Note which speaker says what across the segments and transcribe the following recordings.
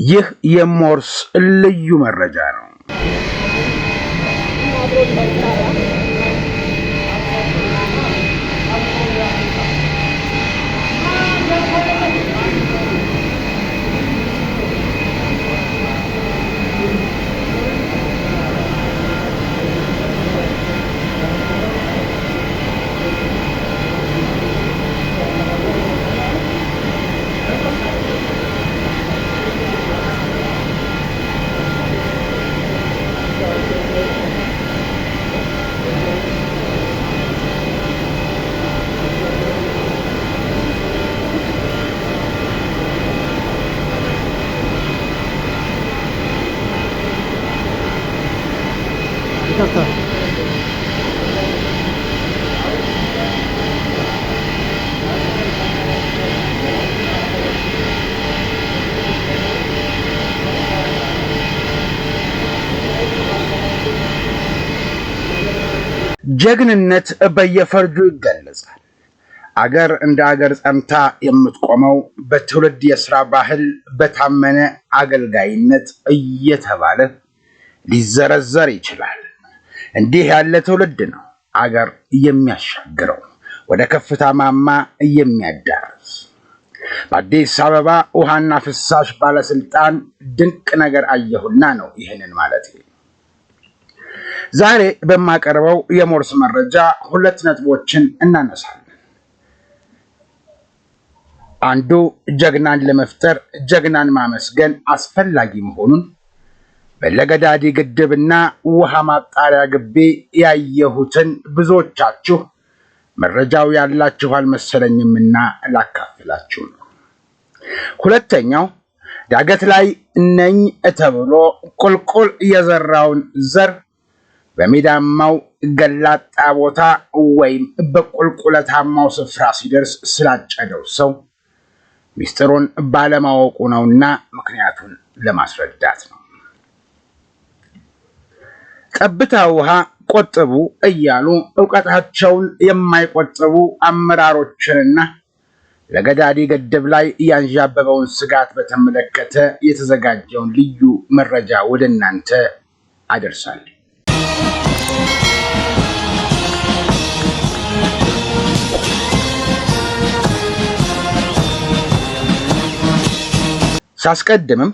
Speaker 1: ይህ የሞርስ ልዩ መረጃ ነው። ጀግንነት በየፈርጁ ይገለጻል። አገር እንደ አገር ጸንታ የምትቆመው በትውልድ የሥራ ባህል በታመነ አገልጋይነት እየተባለ ሊዘረዘር ይችላል። እንዲህ ያለ ትውልድ ነው አገር የሚያሻግረው፣ ወደ ከፍታ ማማ የሚያዳርስ። በአዲስ አበባ ውሃና ፍሳሽ ባለስልጣን ድንቅ ነገር አየሁና ነው ይህንን ማለት። ዛሬ በማቀርበው የሞርስ መረጃ ሁለት ነጥቦችን እናነሳለን። አንዱ ጀግናን ለመፍጠር ጀግናን ማመስገን አስፈላጊ መሆኑን በለገዳዲ ግድብና ውሃ ማጣሪያ ግቢ ያየሁትን ብዙዎቻችሁ መረጃው ያላችሁ አልመሰለኝምና ላካፍላችሁ ነው። ሁለተኛው ዳገት ላይ ነኝ ተብሎ ቁልቁል የዘራውን ዘር በሜዳማው ገላጣ ቦታ ወይም በቁልቁለታማው ስፍራ ሲደርስ ስላጨደው ሰው ሚስጥሩን ባለማወቁ ነውና ምክንያቱን ለማስረዳት ነው። ጠብታ ውሃ ቆጥቡ እያሉ ዕውቀታቸውን የማይቆጥቡ አመራሮችንና ለገዳዲ ግድብ ላይ ያንዣበበውን ስጋት በተመለከተ የተዘጋጀውን ልዩ መረጃ ወደ እናንተ አደርሳለሁ። ሳስቀድምም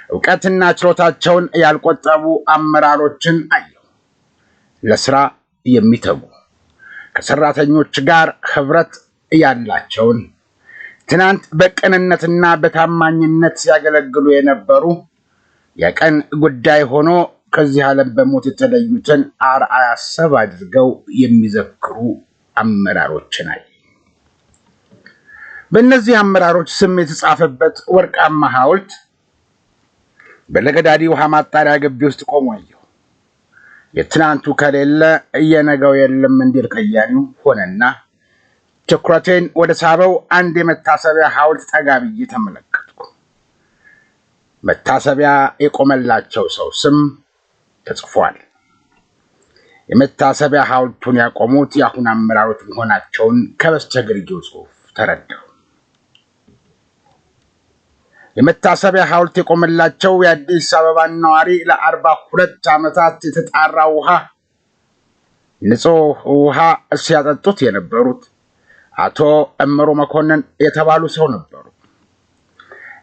Speaker 1: ዕውቀትና ችሎታቸውን ያልቆጠቡ አመራሮችን አየሁ። ለስራ የሚተጉ ከሰራተኞች ጋር ህብረት ያላቸውን፣ ትናንት በቅንነትና በታማኝነት ሲያገለግሉ የነበሩ፣ የቀን ጉዳይ ሆኖ ከዚህ ዓለም በሞት የተለዩትን አርአያ ሰብ አድርገው የሚዘክሩ አመራሮችን አየሁ። በእነዚህ አመራሮች ስም የተጻፈበት ወርቃማ ሐውልት በለገዳዲ ውሃ ማጣሪያ ግቢ ውስጥ ቆሞ አየሁ። የትናንቱ ከሌለ የነገው የለም እንዲል ከያኒው ሆነና ትኩረቴን ወደ ሳበው አንድ የመታሰቢያ ሐውልት ጠጋ ብዬ ተመለከትኩ። መታሰቢያ የቆመላቸው ሰው ስም ተጽፏል። የመታሰቢያ ሐውልቱን ያቆሙት የአሁን አመራሮች መሆናቸውን ከበስተግርጌው ጽሑፍ ተረዳሁ። የመታሰቢያ ሐውልት የቆመላቸው የአዲስ አበባ ነዋሪ ለ42 ዓመታት የተጣራ ውሃ፣ ንጹህ ውሃ ሲያጠጡት የነበሩት አቶ እምሩ መኮንን የተባሉ ሰው ነበሩ።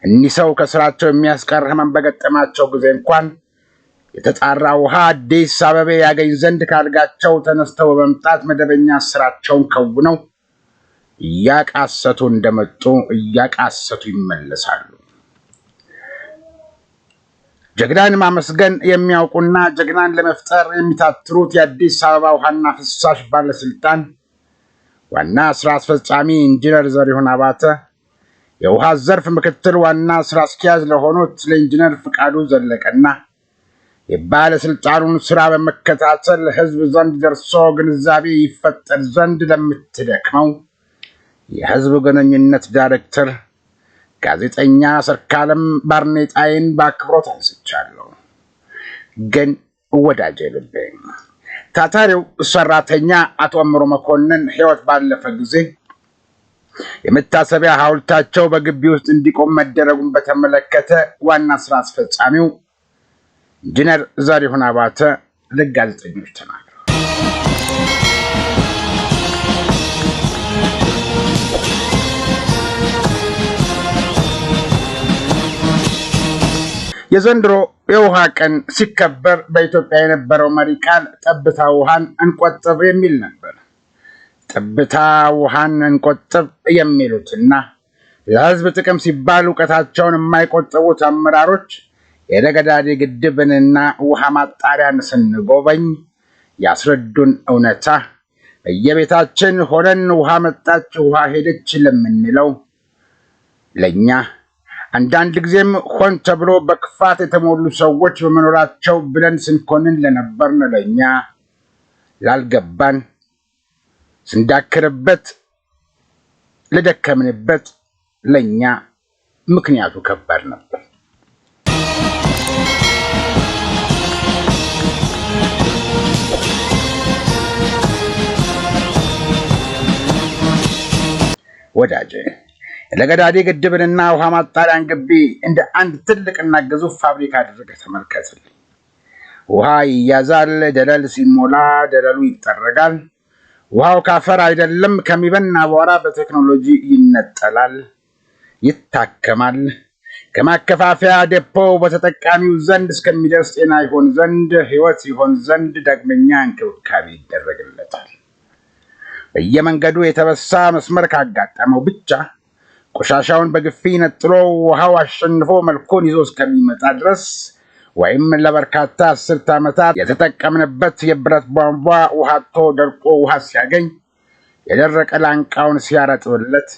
Speaker 1: እኒህ ሰው ከስራቸው የሚያስቀር ህመም በገጠማቸው ጊዜ እንኳን የተጣራ ውሃ አዲስ አበባ ያገኝ ዘንድ ካልጋቸው ተነስተው በመምጣት መደበኛ ስራቸውን ከውነው እያቃሰቱ እንደመጡ እያቃሰቱ ይመለሳሉ። ጀግናን ማመስገን የሚያውቁና ጀግናን ለመፍጠር የሚታትሩት የአዲስ አበባ ውሃና ፍሳሽ ባለስልጣን ዋና ስራ አስፈጻሚ ኢንጂነር ዘሪሁን አባተ፣ የውሃ ዘርፍ ምክትል ዋና ስራ አስኪያጅ ለሆኑት ለኢንጂነር ፍቃዱ ዘለቀና የባለስልጣኑን ስራ በመከታተል ህዝብ ዘንድ ደርሶ ግንዛቤ ይፈጠር ዘንድ ለምትደክመው የህዝብ ግንኙነት ዳይሬክተር ጋዜጠኛ ሰርካለም ባርኔጣዬን በአክብሮት አንስቻለሁ። ግን ወዳጄ ልቤ፣ ታታሪው ሰራተኛ አቶ እምሩ መኮንን ህይወት ባለፈ ጊዜ የመታሰቢያ ሐውልታቸው በግቢ ውስጥ እንዲቆም መደረጉን በተመለከተ ዋና ስራ አስፈጻሚው ኢንጂነር ዘሪሁን አባተ ለጋዜጠኞች ተናግረዋል። የዘንድሮ የውሃ ቀን ሲከበር በኢትዮጵያ የነበረው መሪ ቃል ጠብታ ውሃን እንቆጥብ የሚል ነበር። ጠብታ ውሃን እንቆጥብ የሚሉትና ለሕዝብ ጥቅም ሲባል እውቀታቸውን የማይቆጥቡት አመራሮች የለገዳዲ ግድብንና ውሃ ማጣሪያን ስንጎበኝ ያስረዱን እውነታ በየቤታችን ሆነን ውሃ መጣች ውሃ ሄደች ለምንለው ለኛ አንዳንድ ጊዜም ሆን ተብሎ በክፋት የተሞሉ ሰዎች በመኖራቸው ብለን ስንኮንን ለነበርን ለኛ ላልገባን ስንዳክርበት ለደከምንበት ለኛ ምክንያቱ ከባድ ነበር። ወዳጄ ለገዳዲ ግድብንና ውሃ ማጣሪያን ግቢ እንደ አንድ ትልቅና ግዙፍ ፋብሪካ አድርገህ ተመልከትልኝ። ውሃ ይያዛል፣ ደለል ሲሞላ ደለሉ ይጠረጋል። ውሃው ካፈር አይደለም ከሚበን አቧራ በቴክኖሎጂ ይነጠላል፣ ይታከማል። ከማከፋፈያ ዴፖ በተጠቃሚው ዘንድ እስከሚደርስ ጤና ይሆን ዘንድ ሕይወት ይሆን ዘንድ ዳግመኛ እንክብካቤ ይደረግለታል። በየመንገዱ የተበሳ መስመር ካጋጠመው ብቻ ቆሻሻውን በግፊ ነጥሎ ውሃው አሸንፎ መልኩን ይዞ እስከሚመጣ ድረስ ወይም ለበርካታ አስርት ዓመታት የተጠቀምንበት የብረት ቧንቧ ውሃቶ ደርቆ ውሃ ሲያገኝ የደረቀ ላንቃውን ሲያረጥብለት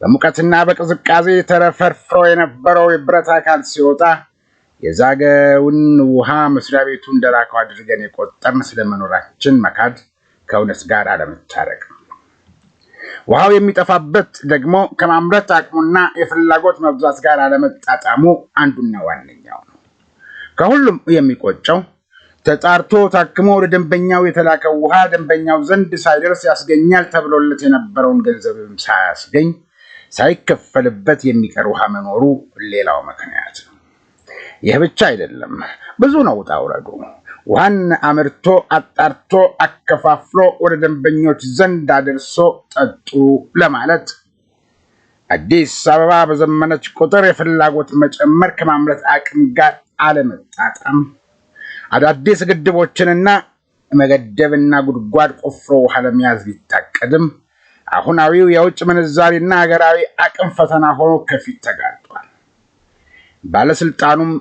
Speaker 1: በሙቀትና በቅዝቃዜ ተረፈርፍሮ የነበረው የብረት አካል ሲወጣ የዛገውን ውሃ መስሪያ ቤቱ እንደላከው አድርገን የቆጠርን ስለመኖራችን መካድ ከእውነት ጋር አለመታረቅ። ውሃው የሚጠፋበት ደግሞ ከማምረት አቅሙና የፍላጎት መብዛት ጋር አለመጣጣሙ አንዱና ዋነኛው ነው። ከሁሉም የሚቆጨው ተጣርቶ ታክሞ ወደ ደንበኛው የተላከው ውሃ ደንበኛው ዘንድ ሳይደርስ ያስገኛል ተብሎለት የነበረውን ገንዘብም ሳያስገኝ ሳይከፈልበት የሚቀር ውሃ መኖሩ ሌላው ምክንያት ነው። ይህ ብቻ አይደለም፣ ብዙ ነው ውጣ ውረዱ። ውሃን አምርቶ አጣርቶ አከፋፍሎ ወደ ደንበኞች ዘንድ አድርሶ ጠጡ ለማለት አዲስ አበባ በዘመነች ቁጥር የፍላጎት መጨመር ከማምረት አቅም ጋር አለመጣጣም፣ አዳዲስ ግድቦችንና መገደብና ጉድጓድ ቆፍሮ ውሃ ለመያዝ ቢታቀድም አሁናዊው የውጭ ምንዛሪና ሀገራዊ አቅም ፈተና ሆኖ ከፊት ተጋርጧል። ባለስልጣኑም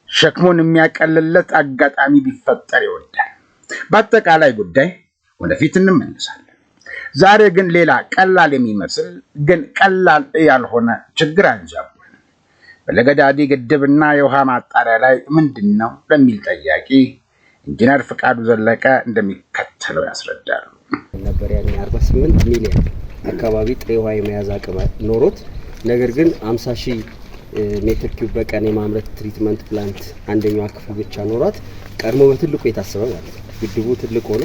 Speaker 1: ሸክሙን የሚያቀልለት አጋጣሚ ቢፈጠር ይወዳል። በአጠቃላይ ጉዳይ ወደፊት እንመለሳለን። ዛሬ ግን ሌላ ቀላል የሚመስል ግን ቀላል ያልሆነ ችግር አንዣቧል። በለገዳዲ ግድብና የውሃ ማጣሪያ ላይ ምንድነው ለሚል ጠያቂ ኢንጂነር ፍቃዱ ዘለቀ እንደሚከተለው ያስረዳሉ።
Speaker 2: ነበር ያኔ 48 ሚሊዮን አካባቢ ጥሬ ውሃ የመያዝ አቅም ኖሮት ነገር ግን 50,000 ሜትር ኪዩብ በቀን የማምረት ትሪትመንት ፕላንት አንደኛው ክፍል ብቻ ኖሯት ቀድሞ በትልቁ የታሰበ ማለት ነው። ግድቡ ትልቅ ሆኖ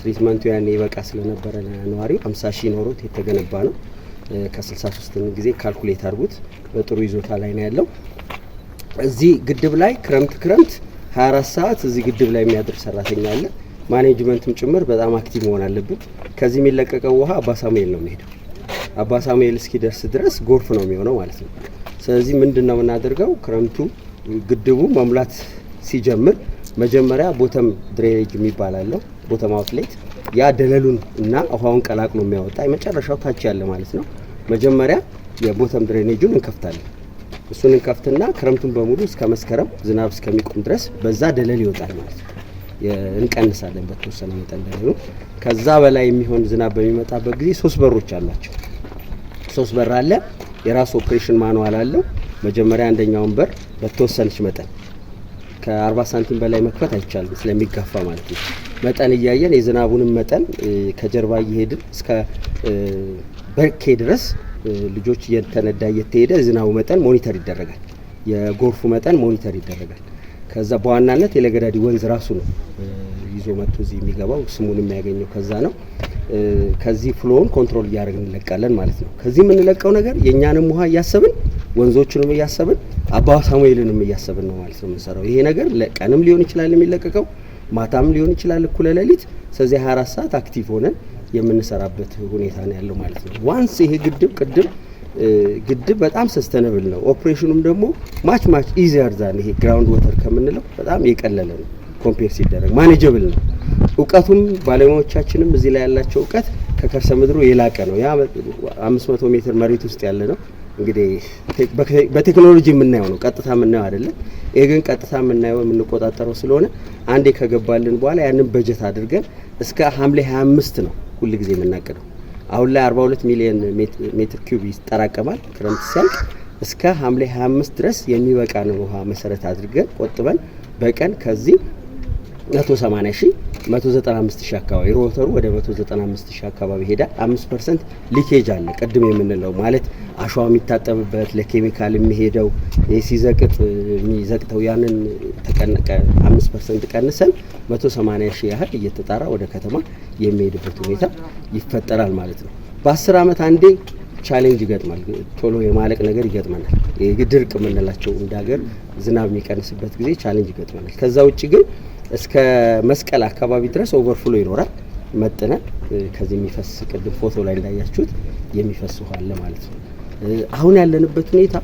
Speaker 2: ትሪትመንቱ ያኔ ይበቃ ስለነበረ ነዋሪው 50,000 ኖሮት የተገነባ ነው። ከ63 ጊዜ ካልኩሌት አድርጉት በጥሩ ይዞታ ላይ ነው ያለው። እዚህ ግድብ ላይ ክረምት 24 ሰዓት እዚህ ግድብ ላይ የሚያድር ሰራተኛ አለ። ማኔጅመንትም ጭምር በጣም አክቲቭ መሆን አለበት። ከዚህ የሚለቀቀው ውሃ አባ ሳሙኤል ነው የሚሄደው። አባ ሳሙኤል እስኪደርስ ድረስ ጎርፍ ነው የሚሆነው ማለት ነው። ስለዚህ ምንድነው የምናደርገው? ክረምቱ ግድቡ መሙላት ሲጀምር መጀመሪያ ቦተም ድሬኔጅ የሚባል አለው፣ ቦተም አውትሌት። ያ ደለሉን እና ውሃውን ቀላቅሎ የሚያወጣ የመጨረሻው ታች ያለ ማለት ነው። መጀመሪያ የቦተም ድሬኔጁን እንከፍታለን። እሱን እንከፍትና ክረምቱን በሙሉ እስከ መስከረም ዝናብ እስከሚቆም ድረስ በዛ ደለል ይወጣል ማለት ነው። እንቀንሳለን በተወሰነ መጠን ደለሉ። ከዛ በላይ የሚሆን ዝናብ በሚመጣበት ጊዜ 3 በሮች አሏቸው። 3 በር አለ። የራሱ ኦፕሬሽን ማኑዋል አለው። መጀመሪያ አንደኛውን በር በተወሰነች መጠን ከ40 ሳንቲም በላይ መክፈት አይቻልም ስለሚጋፋ ማለት ነው። መጠን እያየን የዝናቡንም መጠን ከጀርባ እየሄድን እስከ በርኬ ድረስ ልጆች እየተነዳ እየተሄደ ዝናቡ መጠን ሞኒተር ይደረጋል። የጎርፉ መጠን ሞኒተር ይደረጋል። ከዛ በዋናነት የለገዳዲ ወንዝ ራሱ ነው ይዞ መጥቶ እዚህ የሚገባው ስሙን የሚያገኘው ከዛ ነው። ከዚህ ፍሎውን ኮንትሮል እያደረግን እንለቃለን ማለት ነው። ከዚህ የምንለቀው ነገር የኛንም ውሃ እያሰብን ወንዞቹንም እያሰብን አባ ሳሙኤልንም እያሰብን ነው ማለት ነው የምንሰራው። ይሄ ነገር ለቀንም ሊሆን ይችላል የሚለቀቀው ማታም ሊሆን ይችላል እኩለ ሌሊት። ስለዚህ 24 ሰዓት አክቲቭ ሆነን የምንሰራበት ሁኔታ ነው ያለው ማለት ነው። ዋንስ ይሄ ግድብ በጣም ሰስተነብል ነው። ኦፕሬሽኑም ደግሞ ማች ኢዚየር ዛን ይሄ ግራውንድ ወተር ከምንለው በጣም የቀለለ ነው። ኮምፔር ሲደረግ ማኔጀብል ነው። እውቀቱም ባለሙያዎቻችንም እዚህ ላይ ያላቸው እውቀት ከከርሰ ምድሩ የላቀ ነው። ያ 500 ሜትር መሬት ውስጥ ያለ ነው። እንግዲህ በቴክኖሎጂ የምናየው ነው፣ ቀጥታ የምናየው አይደለም። ይሄ ግን ቀጥታ የምናየው የምንቆጣጠረው ስለሆነ አንዴ ከገባልን በኋላ ያንን በጀት አድርገን እስከ ሐምሌ 25 ነው ሁሉ ጊዜ የምናቀደው። አሁን ላይ 42 ሚሊዮን ሜትር ኪዩብ ይጠራቀማል ክረምት ሲያልቅ። እስከ ሐምሌ 25 ድረስ የሚበቃን ውሃ መሰረት አድርገን ቆጥበን በቀን ከዚህ 195,000 አካባቢ ሮተሩ ወደ 195,000 አካባቢ ሄዳል። 5% ሊኬጅ አለ። ቅድም የምንለው ማለት አሸዋ የሚታጠብበት ለኬሚካል የሚሄደው ሲዘቅጥ የሚዘቅተው ያንን ተቀነቀ 5% ቀንሰን 180,000 ያህል እየተጣራ ወደ ከተማ የሚሄድበት ሁኔታ ይፈጠራል ማለት ነው። በ10 ዓመት አንዴ ቻሌንጅ ይገጥማል። ቶሎ የማለቅ ነገር ይገጥመናል። ድርቅ የምንላቸው እንደ ሀገር ዝናብ የሚቀንስበት ጊዜ ቻሌንጅ ይገጥመናል። ከዛ ውጭ ግን እስከ መስቀል አካባቢ ድረስ ኦቨርፍሎ ይኖራል። መጥነን ከዚህ የሚፈስ ቅድም ፎቶ ላይ እንዳያችሁት የሚፈስ ውሃ አለ ማለት ነው። አሁን ያለንበት ሁኔታ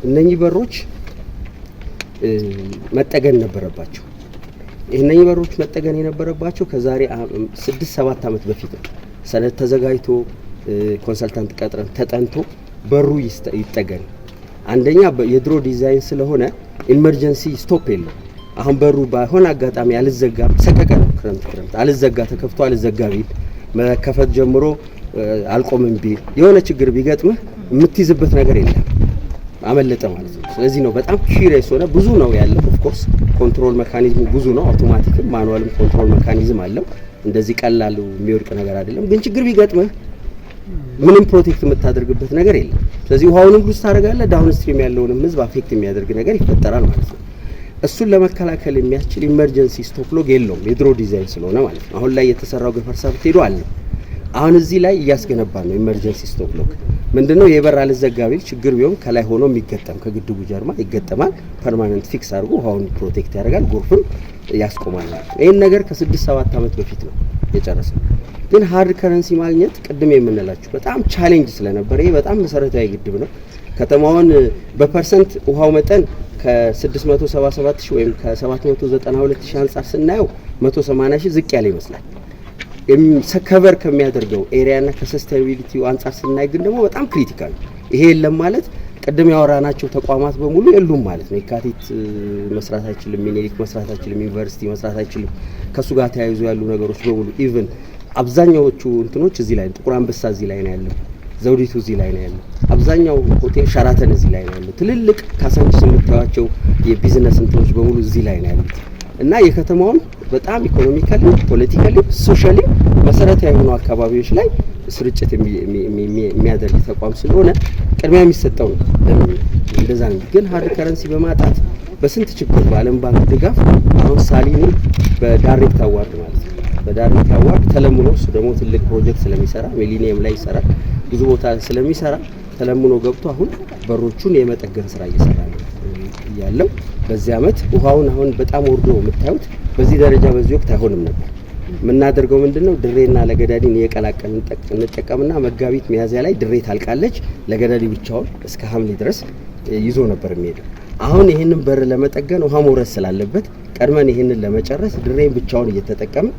Speaker 2: እነኚህ በሮች መጠገን ነበረባቸው። እነኚህ በሮች መጠገን የነበረባቸው ከዛሬ 6-7 ዓመት በፊት ነው። ሰነድ ተዘጋጅቶ ኮንሰልታንት ቀጥረን ተጠንቶ በሩ ይጠገን። አንደኛ የድሮ ዲዛይን ስለሆነ ኢመርጀንሲ ስቶፕ የለው። አሁን በሩ ባይሆን አጋጣሚ አልዘጋም፣ ሰቀቀ ነው። ክረምት አልዘጋ ተከፍቶ አልዘጋ ቢል መከፈት ጀምሮ አልቆምም ቢል የሆነ ችግር ቢገጥምህ የምትይዝበት ነገር የለም፣ አመለጠ ማለት ነው። ስለዚህ ነው በጣም ኪሪየስ ሆነ። ብዙ ነው ያለው። ኦፍ ኮርስ ኮንትሮል ሜካኒዝሙ ብዙ ነው። አውቶማቲክም ማኑዋልም ኮንትሮል ሜካኒዝም አለው። እንደዚህ ቀላሉ የሚወድቅ ነገር አይደለም። ግን ችግር ቢገጥምህ ምንም ፕሮቴክት የምታደርግበት ነገር የለም። ስለዚህ ውሃውንም ሉዝ ታደርጋለህ፣ ዳውን ስትሪም ያለውንም ህዝብ አፌክት የሚያደርግ ነገር ይፈጠራል ማለት ነው። እሱን ለመከላከል የሚያስችል ኢመርጀንሲ ስቶፕ ሎግ የለውም፣ የድሮ ዲዛይን ስለሆነ ማለት ነው። አሁን ላይ የተሰራው ገፈርሳ ብትሄዱ አለ። አሁን እዚህ ላይ እያስገነባ ነው ኢመርጀንሲ ስቶፕ ሎግ። ምንድነው የበር አልዘጋ ቢል ችግር ቢሆን ከላይ ሆኖ የሚገጠም ከግድቡ ጀርባ ይገጠማል። ፐርማነንት ፊክስ አድርጎ ውሃውን ፕሮቴክት ያደርጋል፣ ጎርፍን ያስቆማል ማለት ነው። ይሄን ነገር ከ6-7 ዓመት በፊት ነው የጨረሰው። ግን ሃርድ ከረንሲ ማግኘት ቅድም የምንላችሁ በጣም ቻሌንጅ ስለነበር ይሄ በጣም መሰረታዊ ግድብ ነው። ከተማውን በፐርሰንት ውሃው መጠን ከ677,000 ወይም ከ792,000 አንጻር ስናየው 180,000 ዝቅ ያለ ይመስላል። ከቨር ከሚያደርገው ኤሪያና ከሰስቴናቢሊቲው አንጻር ስናይ ግን ደግሞ በጣም ክሪቲካል። ይሄ የለም ማለት ቅድም ያወራናቸው ተቋማት በሙሉ የሉም ማለት ነው። የካቲት መስራት አይችልም፣ ሚኒሊክ መስራት አይችልም፣ ዩኒቨርሲቲ መስራት አይችልም። ከሱ ጋር ተያይዞ ያሉ ነገሮች በሙሉ ኢቭን አብዛኛዎቹ እንትኖች እዚህ ላይ ጥቁር አንበሳ እዚህ ላይ ነው ያለው፣ ዘውዲቱ እዚህ ላይ ነው ያለው፣ አብዛኛው ሆቴል ሸራተን እዚህ ላይ ነው ያለው። ትልልቅ ካሳንቺስ የምታዩቸው የቢዝነስ እንትኖች በሙሉ እዚህ ላይ ነው ያሉት እና የከተማውን በጣም ኢኮኖሚካሊ፣ ፖለቲካሊ፣ ሶሻሊ መሰረታዊ የሆኑ አካባቢዎች ላይ ስርጭት የሚያደርግ ተቋም ስለሆነ ቅድሚያ የሚሰጠው ነው። እንደዛ ነው። ግን ሃርድ ከረንሲ በማጣት በስንት ችግር በዓለም ባንክ ድጋፍ አሁን ሳሊኒ በዳይሬክት አዋርድ ማለት ነው በዳይሬክት አዋርድ ተለምኖ እሱ ደግሞ ትልቅ ፕሮጀክት ስለሚሰራ ሚሊኒየም ላይ ይሰራል፣ ብዙ ቦታ ስለሚሰራ ተለምኖ ገብቶ አሁን በሮቹን የመጠገን ስራ እየሰራ ነው ያለው። በዚህ አመት ውሃውን አሁን በጣም ወርዶ የምታዩት በዚህ ደረጃ በዚህ ወቅት አይሆንም ነበር። የምናደርገው ምንድነው ድሬና ለገዳዲን እየቀላቀልን እንጠቀምና መጋቢት ሚያዝያ ላይ ድሬ ታልቃለች፣ ለገዳዲ ብቻውን እስከ ሐምሌ ድረስ ይዞ ነበር የሚሄደው። አሁን ይሄንን በር ለመጠገን ውሃ መውረድ ስላለበት ቀድመን ይሄንን ለመጨረስ ድሬን ብቻውን እየተጠቀምን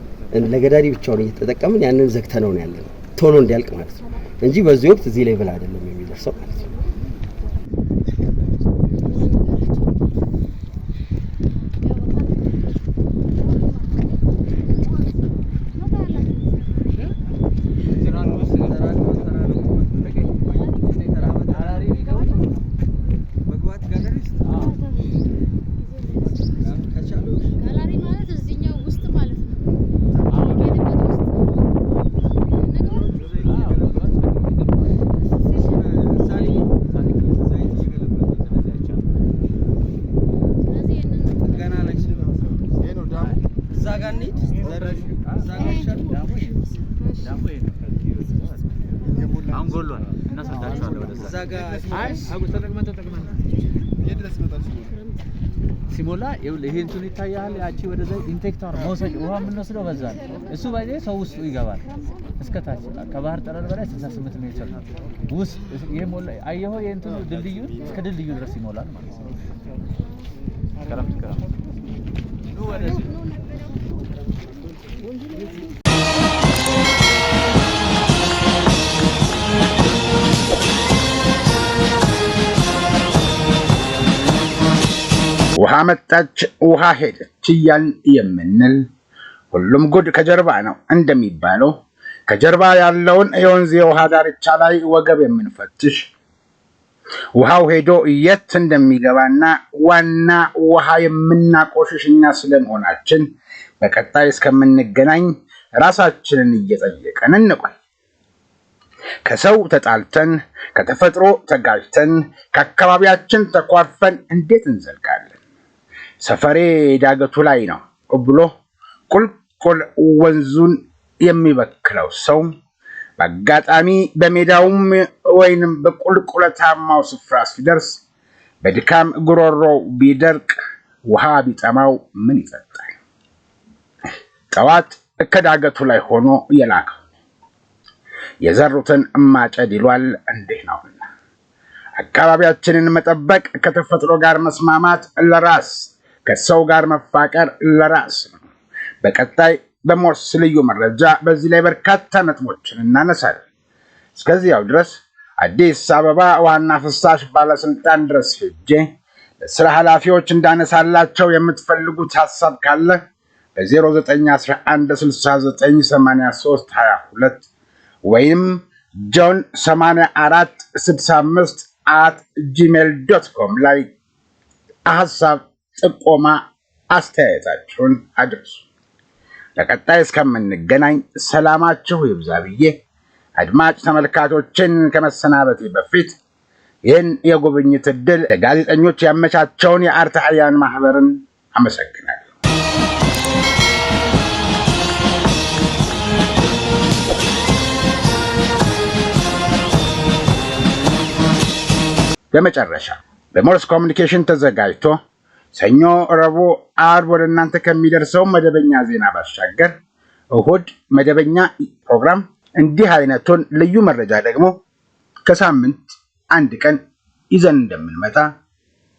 Speaker 2: ለገዳዲ ብቻውን እየተጠቀምን ያንን ዘግተነው ነው ያለነው ቶሎ እንዲያልቅ ማለት ነው እንጂ በዚህ ወቅት እዚህ ሌቭል አይደለም የሚደርሰው ማለት ነው። ዛጋኒ ደረሽ ዛጋሻል ዳሙ አንጎሏል እናሳዳቸዋለን ወደዛ ዛጋ አይ አጉ ተጠቅመን የድረስ መጣች ሲሞላ ይሄ እንትን ይታያል ያቺ ወደዛ ኢንቴክተር መውሰድ ውሃ የምንወስደው በዛ እሱ ባይዜ ሰው ውስጥ ይገባል እስከታች ከባህር ጠረር በላይ 68 ሜትር ውስጥ ይሄ ሞላ አየሁ የእንትኑ ድልድዩ እስከ ድልድዩ ድረስ ይሞላል ማለት ነው ከረም ነው ወደዚህ
Speaker 1: ውሃ መጣች ውሃ ሄደች እያልን የምንል ሁሉም ጉድ ከጀርባ ነው እንደሚባለው ከጀርባ ያለውን የወንዝ የውሃ ዳርቻ ላይ ወገብ የምንፈትሽ ውሃው ሄዶ የት እንደሚገባና ዋና ውሃ የምናቆሽሽኛ ስለመሆናችን በቀጣይ እስከምንገናኝ ራሳችንን እየጠየቀን እንቆይ። ከሰው ተጣልተን ከተፈጥሮ ተጋጭተን ከአካባቢያችን ተኳርፈን እንዴት እንዘልቃለን? ሰፈሬ ዳገቱ ላይ ነው ብሎ ቁልቁል ወንዙን የሚበክለው ሰው በአጋጣሚ በሜዳውም ወይንም በቁልቁለታማው ስፍራ ሲደርስ በድካም ጉሮሮ ቢደርቅ ውሃ ቢጠማው ምን ይጠጣል? ጠዋት ከዳገቱ ላይ ሆኖ የላከው የዘሩትን ማጨድ ይሏል እንዲህ ነውና አካባቢያችንን መጠበቅ ከተፈጥሮ ጋር መስማማት ለራስ ከሰው ጋር መፋቀር ለራስ ነው። በቀጣይ በሞርስ ልዩ መረጃ በዚህ ላይ በርካታ ነጥቦችን እናነሳለን። እስከዚያው ድረስ አዲስ አበባ ዋና ፍሳሽ ባለስልጣን ድረስ ሄጄ ለስራ ኃላፊዎች እንዳነሳላቸው የምትፈልጉት ሐሳብ ካለ በ0911698322 ወይም john8465@gmail.com ላይ ሐሳብ ጥቆማ አስተያየታችሁን አድርሱ። ለቀጣይ እስከምንገናኝ ሰላማችሁ ይብዛ ብዬ አድማጭ ተመልካቾችን ከመሰናበቴ በፊት ይህን የጉብኝት ዕድል ለጋዜጠኞች ያመቻቸውን የአርታዕያን ማህበርን አመሰግናለሁ። በመጨረሻ በሞርስ ኮሚኒኬሽን ተዘጋጅቶ ሰኞ፣ ረቡዕ፣ ዓርብ ወደ እናንተ ከሚደርሰው መደበኛ ዜና ባሻገር እሁድ መደበኛ ፕሮግራም እንዲህ አይነቱን ልዩ መረጃ ደግሞ ከሳምንት አንድ ቀን ይዘን እንደምንመጣ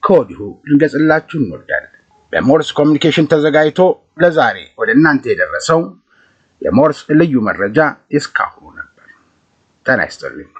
Speaker 1: ከወዲሁ ልንገጽላችሁ እንወዳለን። በሞርስ ኮሚኒኬሽን ተዘጋጅቶ ለዛሬ ወደ እናንተ የደረሰው የሞርስ ልዩ መረጃ እስካሁኑ ነበር። ጤና ይስጥልኝ።